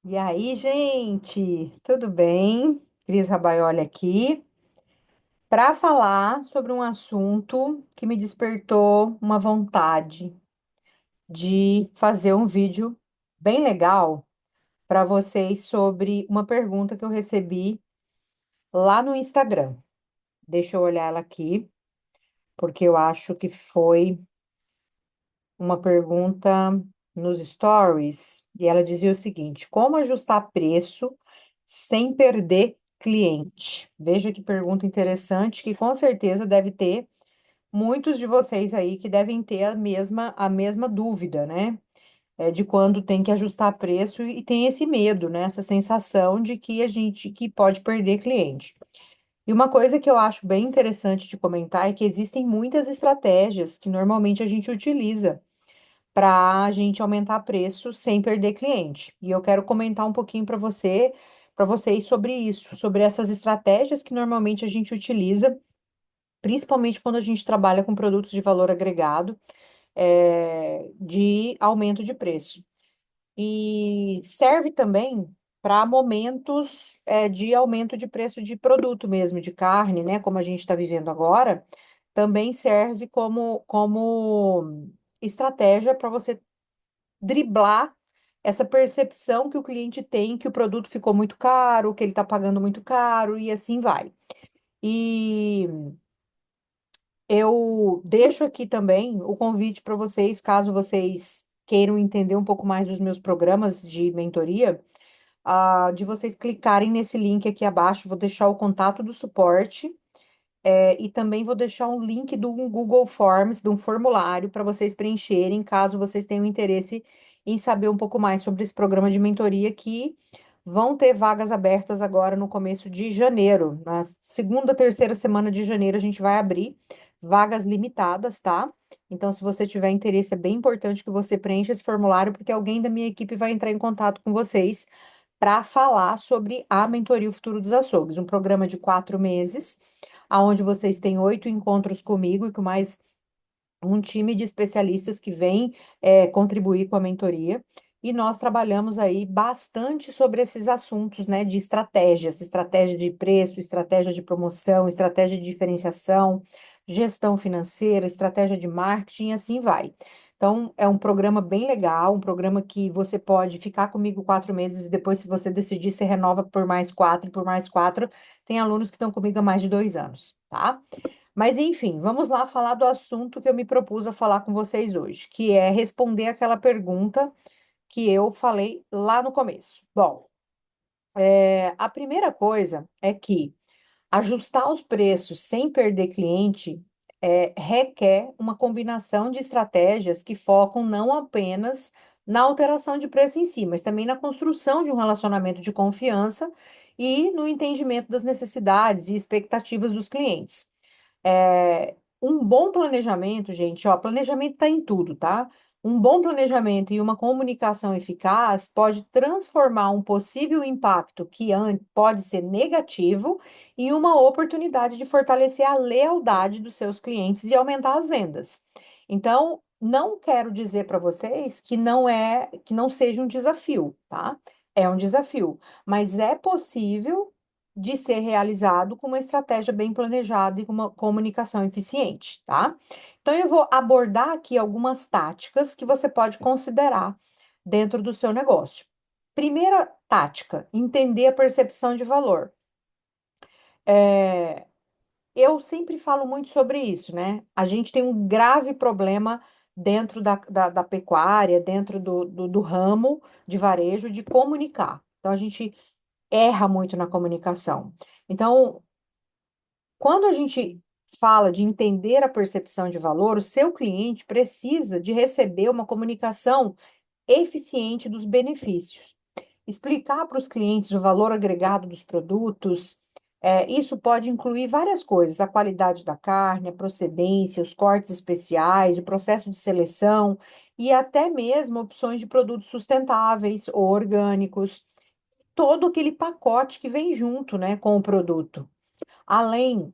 E aí, gente, tudo bem? Cris Rabaioli aqui para falar sobre um assunto que me despertou uma vontade de fazer um vídeo bem legal para vocês sobre uma pergunta que eu recebi lá no Instagram. Deixa eu olhar ela aqui, porque eu acho que foi uma pergunta nos stories e ela dizia o seguinte: como ajustar preço sem perder cliente? Veja que pergunta interessante, que com certeza deve ter muitos de vocês aí que devem ter a mesma dúvida, né? De quando tem que ajustar preço e tem esse medo, né? Essa sensação de que a gente que pode perder cliente. E uma coisa que eu acho bem interessante de comentar é que existem muitas estratégias que normalmente a gente utiliza para a gente aumentar preço sem perder cliente. E eu quero comentar um pouquinho para vocês sobre isso, sobre essas estratégias que normalmente a gente utiliza, principalmente quando a gente trabalha com produtos de valor agregado, de aumento de preço. E serve também para momentos, de aumento de preço de produto mesmo, de carne, né? Como a gente está vivendo agora, também serve como estratégia para você driblar essa percepção que o cliente tem que o produto ficou muito caro, que ele está pagando muito caro e assim vai. E eu deixo aqui também o convite para vocês, caso vocês queiram entender um pouco mais dos meus programas de mentoria, de vocês clicarem nesse link aqui abaixo. Vou deixar o contato do suporte. E também vou deixar um link de um Google Forms, de um formulário para vocês preencherem, caso vocês tenham interesse em saber um pouco mais sobre esse programa de mentoria, que vão ter vagas abertas agora no começo de janeiro. Na segunda, terceira semana de janeiro, a gente vai abrir vagas limitadas, tá? Então, se você tiver interesse, é bem importante que você preencha esse formulário, porque alguém da minha equipe vai entrar em contato com vocês para falar sobre a Mentoria O Futuro dos Açougues, um programa de 4 meses, aonde vocês têm 8 encontros comigo e com mais um time de especialistas que vem contribuir com a mentoria. E nós trabalhamos aí bastante sobre esses assuntos, né, de estratégias, estratégia de preço, estratégia de promoção, estratégia de diferenciação, gestão financeira, estratégia de marketing, e assim vai. Então, é um programa bem legal, um programa que você pode ficar comigo 4 meses e depois, se você decidir, você renova por mais 4 e por mais 4. Tem alunos que estão comigo há mais de 2 anos, tá? Mas enfim, vamos lá falar do assunto que eu me propus a falar com vocês hoje, que é responder aquela pergunta que eu falei lá no começo. Bom, a primeira coisa é que ajustar os preços sem perder cliente requer uma combinação de estratégias que focam não apenas na alteração de preço em si, mas também na construção de um relacionamento de confiança e no entendimento das necessidades e expectativas dos clientes. Um bom planejamento, gente, ó, planejamento tá em tudo, tá? Um bom planejamento e uma comunicação eficaz pode transformar um possível impacto que pode ser negativo em uma oportunidade de fortalecer a lealdade dos seus clientes e aumentar as vendas. Então, não quero dizer para vocês que não seja um desafio, tá? É um desafio, mas é possível de ser realizado com uma estratégia bem planejada e com uma comunicação eficiente, tá? Então, eu vou abordar aqui algumas táticas que você pode considerar dentro do seu negócio. Primeira tática, entender a percepção de valor. É, eu sempre falo muito sobre isso, né? A gente tem um grave problema dentro da pecuária, dentro do ramo de varejo, de comunicar. Então, a gente erra muito na comunicação. Então, quando a gente fala de entender a percepção de valor, o seu cliente precisa de receber uma comunicação eficiente dos benefícios. Explicar para os clientes o valor agregado dos produtos, isso pode incluir várias coisas: a qualidade da carne, a procedência, os cortes especiais, o processo de seleção e até mesmo opções de produtos sustentáveis ou orgânicos, todo aquele pacote que vem junto, né, com o produto. Além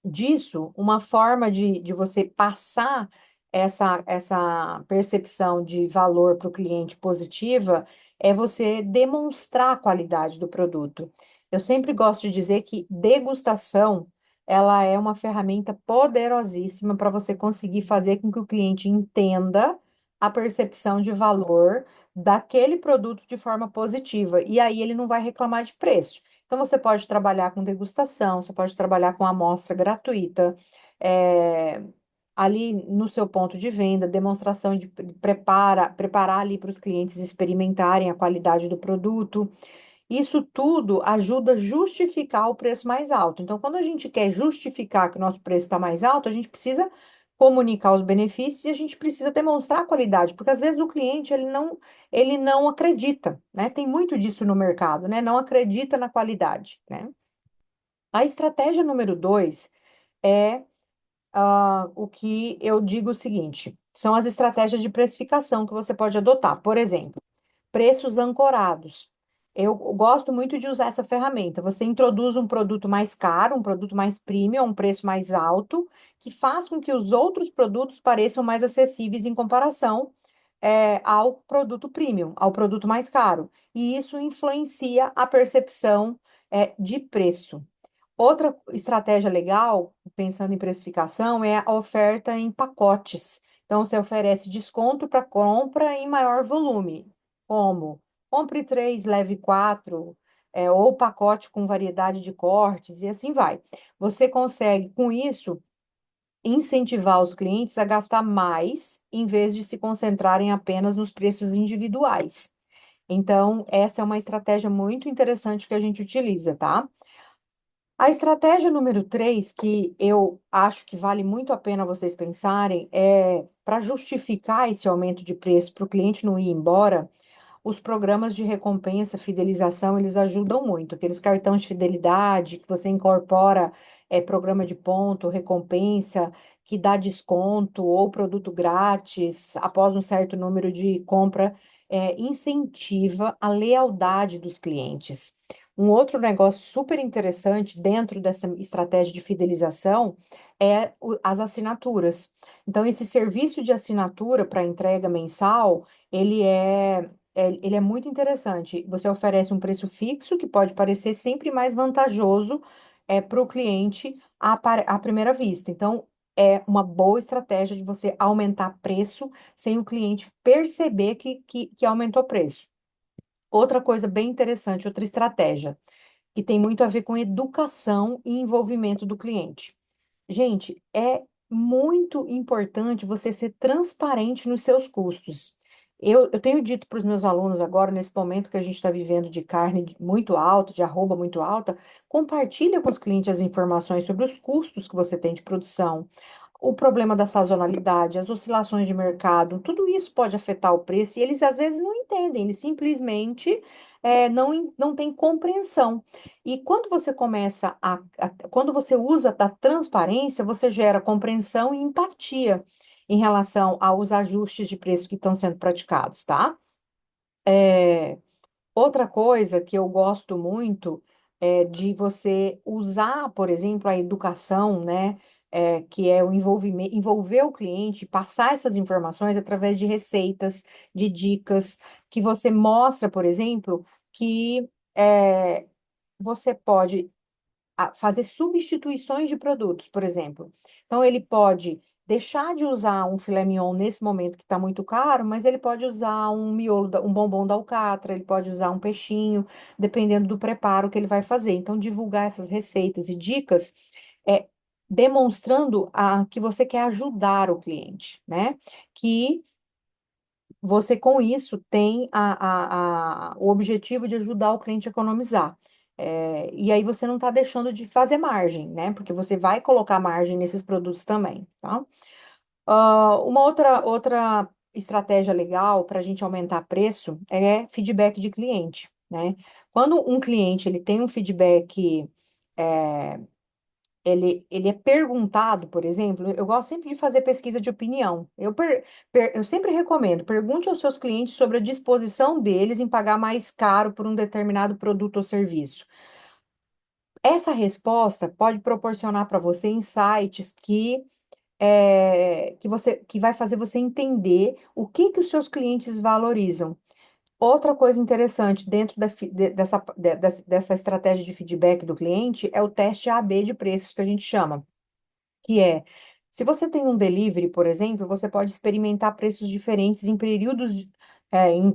disso, uma forma de você passar essa percepção de valor para o cliente positiva é você demonstrar a qualidade do produto. Eu sempre gosto de dizer que degustação, ela é uma ferramenta poderosíssima para você conseguir fazer com que o cliente entenda a percepção de valor daquele produto de forma positiva. E aí ele não vai reclamar de preço. Então você pode trabalhar com degustação, você pode trabalhar com amostra gratuita. eh, Ali no seu ponto de venda, demonstração de preparar ali para os clientes experimentarem a qualidade do produto. Isso tudo ajuda a justificar o preço mais alto. Então, quando a gente quer justificar que o nosso preço está mais alto, a gente precisa comunicar os benefícios e a gente precisa demonstrar a qualidade, porque às vezes o cliente ele não acredita, né? Tem muito disso no mercado, né? Não acredita na qualidade, né? A estratégia número 2 é o que eu digo o seguinte: são as estratégias de precificação que você pode adotar. Por exemplo, preços ancorados. Eu gosto muito de usar essa ferramenta. Você introduz um produto mais caro, um produto mais premium, um preço mais alto, que faz com que os outros produtos pareçam mais acessíveis em comparação, ao produto premium, ao produto mais caro. E isso influencia a percepção, de preço. Outra estratégia legal, pensando em precificação, é a oferta em pacotes. Então, você oferece desconto para compra em maior volume. Como? Compre três, leve quatro, ou pacote com variedade de cortes, e assim vai. Você consegue, com isso, incentivar os clientes a gastar mais, em vez de se concentrarem apenas nos preços individuais. Então, essa é uma estratégia muito interessante que a gente utiliza, tá? A estratégia número 3, que eu acho que vale muito a pena vocês pensarem, é para justificar esse aumento de preço para o cliente não ir embora. Os programas de recompensa, fidelização, eles ajudam muito. Aqueles cartões de fidelidade que você incorpora, programa de ponto, recompensa, que dá desconto ou produto grátis após um certo número de compra, incentiva a lealdade dos clientes. Um outro negócio super interessante dentro dessa estratégia de fidelização é as assinaturas. Então, esse serviço de assinatura para entrega mensal, ele é muito interessante. Você oferece um preço fixo que pode parecer sempre mais vantajoso para o cliente à primeira vista. Então, é uma boa estratégia de você aumentar preço sem o cliente perceber que aumentou o preço. Outra coisa bem interessante, outra estratégia, que tem muito a ver com educação e envolvimento do cliente. Gente, é muito importante você ser transparente nos seus custos. Eu tenho dito para os meus alunos agora, nesse momento que a gente está vivendo de carne muito alta, de arroba muito alta, compartilha com os clientes as informações sobre os custos que você tem de produção, o problema da sazonalidade, as oscilações de mercado, tudo isso pode afetar o preço e eles às vezes não entendem, eles simplesmente não têm compreensão. E quando você quando você usa da transparência, você gera compreensão e empatia em relação aos ajustes de preço que estão sendo praticados, tá? É, Outra coisa que eu gosto muito é de você usar, por exemplo, a educação, né? Que é o envolvimento, envolver o cliente, passar essas informações através de receitas, de dicas, que você mostra, por exemplo, que você pode fazer substituições de produtos, por exemplo. Então, ele pode deixar de usar um filé mignon nesse momento que está muito caro, mas ele pode usar um miolo, um bombom da alcatra, ele pode usar um peixinho, dependendo do preparo que ele vai fazer. Então, divulgar essas receitas e dicas é demonstrando que você quer ajudar o cliente, né? Que você, com isso, tem o objetivo de ajudar o cliente a economizar. E aí você não está deixando de fazer margem, né? Porque você vai colocar margem nesses produtos também, tá? Uma outra estratégia legal para a gente aumentar preço é feedback de cliente, né? Quando um cliente ele tem um feedback é, ele é perguntado, por exemplo, eu gosto sempre de fazer pesquisa de opinião. Eu sempre recomendo, pergunte aos seus clientes sobre a disposição deles em pagar mais caro por um determinado produto ou serviço. Essa resposta pode proporcionar para você insights que que vai fazer você entender o que que os seus clientes valorizam. Outra coisa interessante dentro dessa estratégia de feedback do cliente é o teste A/B de preços que a gente chama, que é, se você tem um delivery, por exemplo, você pode experimentar preços diferentes em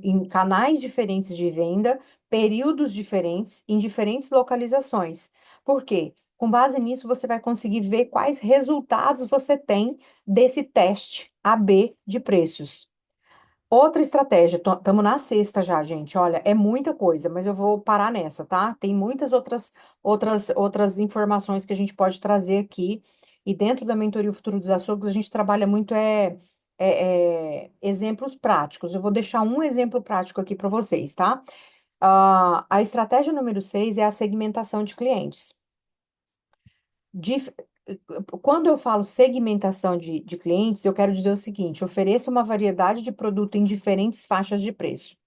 em canais diferentes de venda, períodos diferentes, em diferentes localizações. Por quê? Com base nisso, você vai conseguir ver quais resultados você tem desse teste A/B de preços. Outra estratégia, estamos na sexta já, gente. Olha, é muita coisa, mas eu vou parar nessa, tá? Tem muitas outras informações que a gente pode trazer aqui. E dentro da mentoria O Futuro dos Açougues, a gente trabalha muito exemplos práticos. Eu vou deixar um exemplo prático aqui para vocês, tá? A estratégia número 6 é a segmentação de clientes. Dif- Quando eu falo segmentação de clientes, eu quero dizer o seguinte: ofereça uma variedade de produto em diferentes faixas de preço.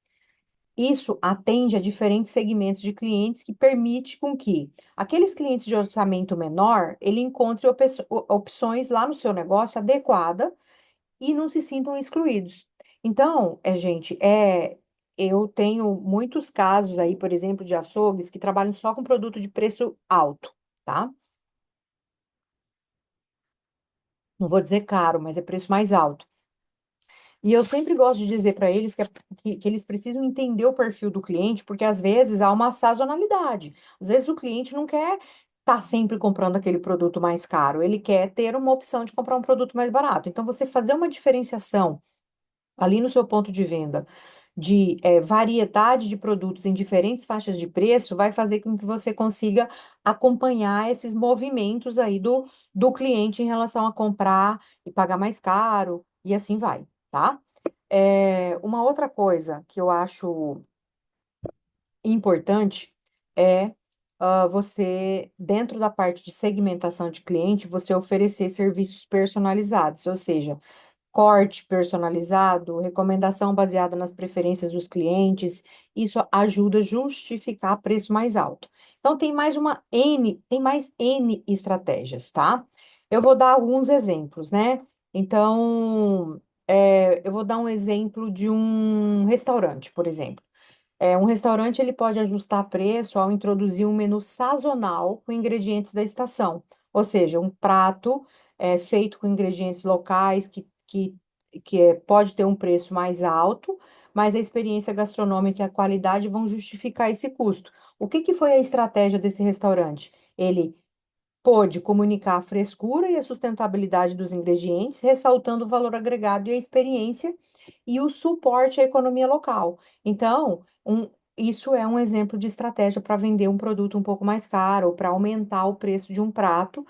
Isso atende a diferentes segmentos de clientes que permite com que aqueles clientes de orçamento menor, ele encontre opções lá no seu negócio adequada e não se sintam excluídos. Então, gente, eu tenho muitos casos aí, por exemplo, de açougues que trabalham só com produto de preço alto, tá? Não vou dizer caro, mas é preço mais alto. E eu sempre gosto de dizer para eles que eles precisam entender o perfil do cliente, porque às vezes há uma sazonalidade. Às vezes o cliente não quer estar sempre comprando aquele produto mais caro, ele quer ter uma opção de comprar um produto mais barato. Então, você fazer uma diferenciação ali no seu ponto de venda de variedade de produtos em diferentes faixas de preço vai fazer com que você consiga acompanhar esses movimentos aí do cliente em relação a comprar e pagar mais caro e assim vai, tá? Uma outra coisa que eu acho importante é você, dentro da parte de segmentação de cliente, você oferecer serviços personalizados, ou seja, corte personalizado, recomendação baseada nas preferências dos clientes, isso ajuda a justificar preço mais alto. Então, tem mais N estratégias, tá? Eu vou dar alguns exemplos, né? Então, eu vou dar um exemplo de um restaurante, por exemplo. Um restaurante ele pode ajustar preço ao introduzir um menu sazonal com ingredientes da estação, ou seja, um prato feito com ingredientes locais que pode ter um preço mais alto, mas a experiência gastronômica e a qualidade vão justificar esse custo. O que que foi a estratégia desse restaurante? Ele pôde comunicar a frescura e a sustentabilidade dos ingredientes, ressaltando o valor agregado e a experiência e o suporte à economia local. Então, isso é um exemplo de estratégia para vender um produto um pouco mais caro, ou para aumentar o preço de um prato,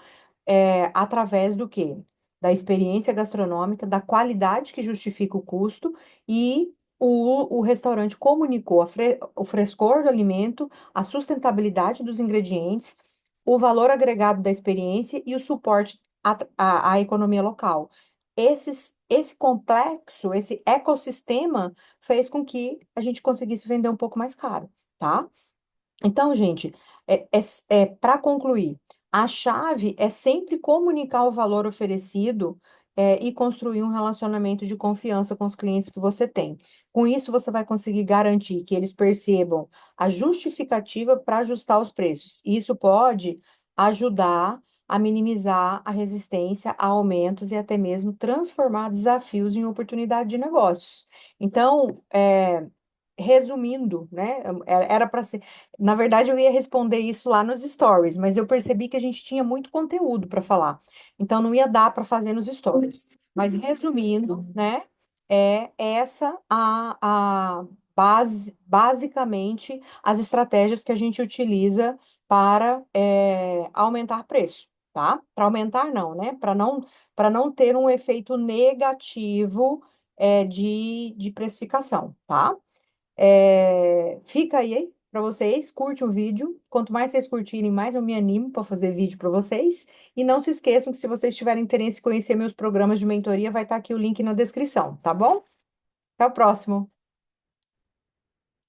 através do quê? Da experiência gastronômica, da qualidade que justifica o custo e o restaurante comunicou o frescor do alimento, a sustentabilidade dos ingredientes, o valor agregado da experiência e o suporte à economia local. Esse complexo, esse ecossistema fez com que a gente conseguisse vender um pouco mais caro, tá? Então, gente, para concluir, a chave é sempre comunicar o valor oferecido, e construir um relacionamento de confiança com os clientes que você tem. Com isso, você vai conseguir garantir que eles percebam a justificativa para ajustar os preços. Isso pode ajudar a minimizar a resistência a aumentos e até mesmo transformar desafios em oportunidade de negócios. Então, resumindo, né? Era para ser. Na verdade, eu ia responder isso lá nos stories, mas eu percebi que a gente tinha muito conteúdo para falar, então não ia dar para fazer nos stories. Mas resumindo, né? É essa basicamente as estratégias que a gente utiliza para aumentar preço, tá? Para aumentar não, né? Para não ter um efeito negativo de precificação, tá? Fica aí para vocês, curte o vídeo. Quanto mais vocês curtirem, mais eu me animo para fazer vídeo para vocês. E não se esqueçam que se vocês tiverem interesse em conhecer meus programas de mentoria, vai estar aqui o link na descrição, tá bom? Até o próximo.